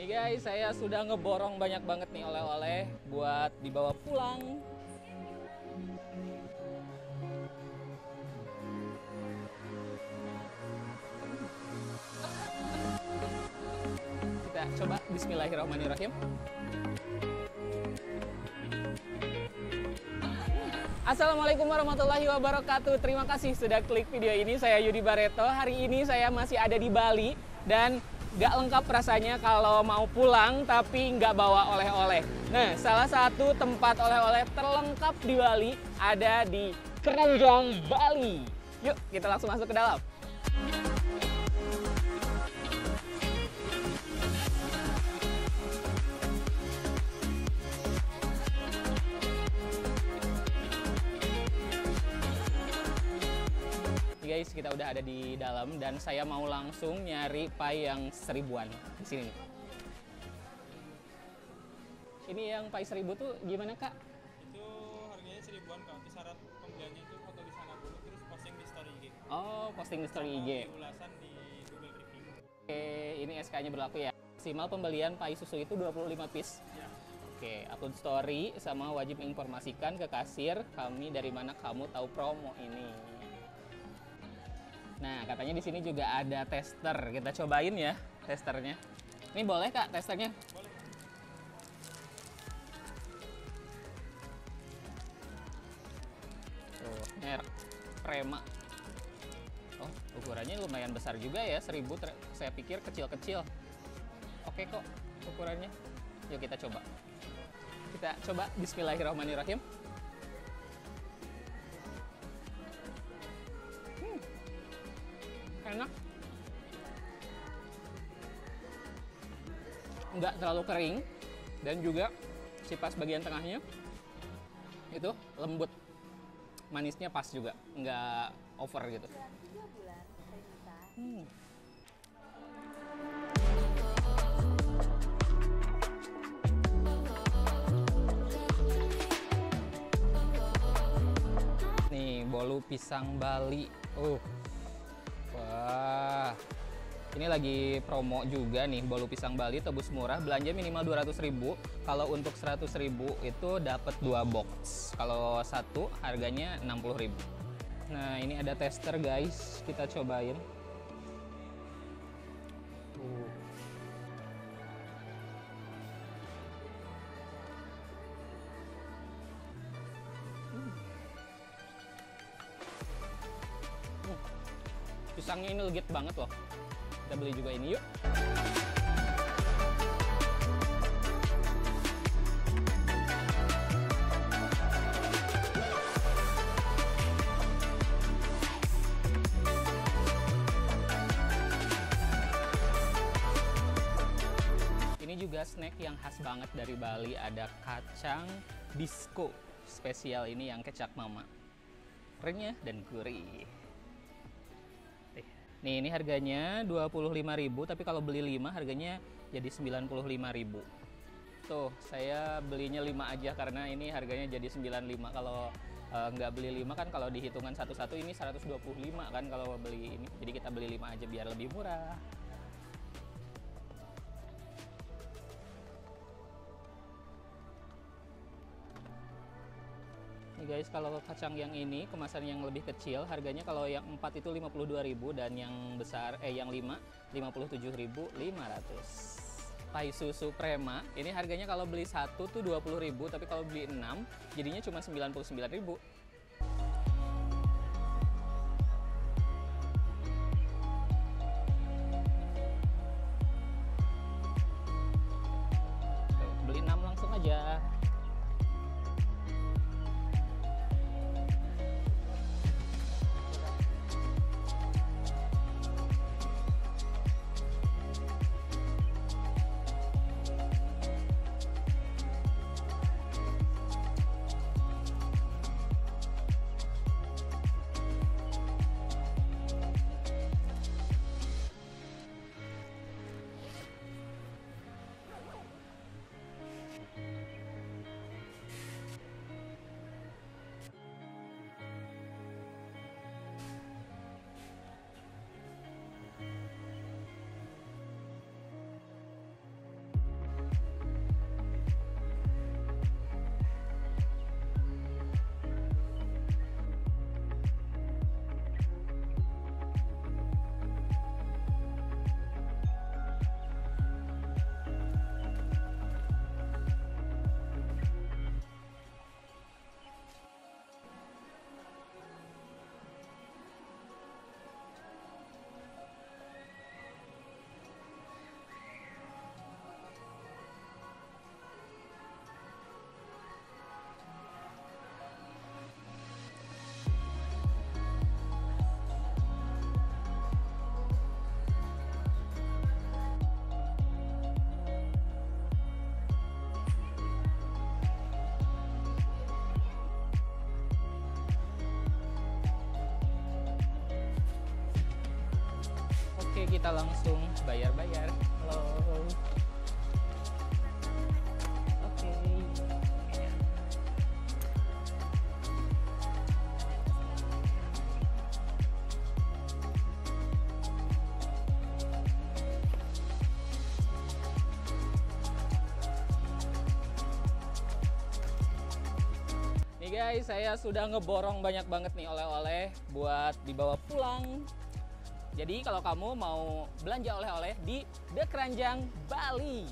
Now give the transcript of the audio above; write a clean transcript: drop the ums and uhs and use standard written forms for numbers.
Nih guys, saya sudah ngeborong banyak banget nih oleh-oleh buat dibawa pulang. Kita coba bismillahirrahmanirrahim. Assalamualaikum warahmatullahi wabarakatuh. Terima kasih sudah klik video ini. Saya Yudi Barreto. Hari ini saya masih ada di Bali dan nggak lengkap rasanya kalau mau pulang tapi nggak bawa oleh-oleh. Nah, salah satu tempat oleh-oleh terlengkap di Bali ada di Keranjang, Bali. Yuk, kita langsung masuk ke dalam. Guys, kita udah ada di dalam dan saya mau langsung nyari pai yang 1000-an di sini nih. Ini yang pai 1000 tuh gimana, Kak? Itu harganya 1000-an, Kak. Tapi syarat pembeliannya itu foto di sana dulu terus posting di story IG. Oh, posting di story IG. Sama ulasan di Google Review. Oke, ini SK-nya berlaku ya. Maksimal pembelian pai susu itu 25 piece. Ya. Oke, upload story sama wajib menginformasikan ke kasir kami dari mana kamu tahu promo ini. Nah, katanya di sini juga ada tester. Kita cobain ya testernya. Ini boleh, Kak, testernya? Boleh. Tuh, merek Prema. Oh, ukurannya lumayan besar juga ya, 1000. Saya pikir kecil-kecil. Oke kok ukurannya. Yuk kita coba. Kita coba bismillahirrahmanirrahim. Enak, nggak terlalu kering dan juga si pas bagian tengahnya itu lembut, manisnya pas juga, nggak over gitu. Nih bolu pisang Bali. Wah, ini lagi promo juga nih, bolu pisang Bali tebus murah, belanja minimal 200.000. Kalau untuk 100.000 itu dapat 2 box. Kalau satu harganya 60.000. Nah, ini ada tester guys, kita cobain. Pisangnya ini legit banget loh. Kita beli juga ini yuk. Ini juga snack yang khas banget dari Bali. Ada kacang disco spesial ini yang kecap mama. Renyah dan gurih. Nih, ini harganya 25.000, tapi kalau beli 5 harganya jadi 95.000. Tuh, saya belinya 5 aja karena ini harganya jadi 95. Kalau nggak beli 5 kan kalau dihitungan satu-satu ini 125 kan kalau beli ini. Jadi kita beli 5 aja biar lebih murah. Nih guys, kalau kacang yang ini kemasan yang lebih kecil harganya kalau yang 4 itu 52.000 dan yang besar yang 5 57.500. Pai susu Prema ini harganya kalau beli 1 tuh 20.000 tapi kalau beli 6 jadinya cuma 99.000. Beli 6 langsung aja. Oke, kita langsung bayar-bayar. Halo. Oke. Nih guys, saya sudah ngeborong banyak banget nih oleh-oleh buat dibawa pulang. Jadi kalau kamu mau belanja oleh-oleh di The Keranjang Bali.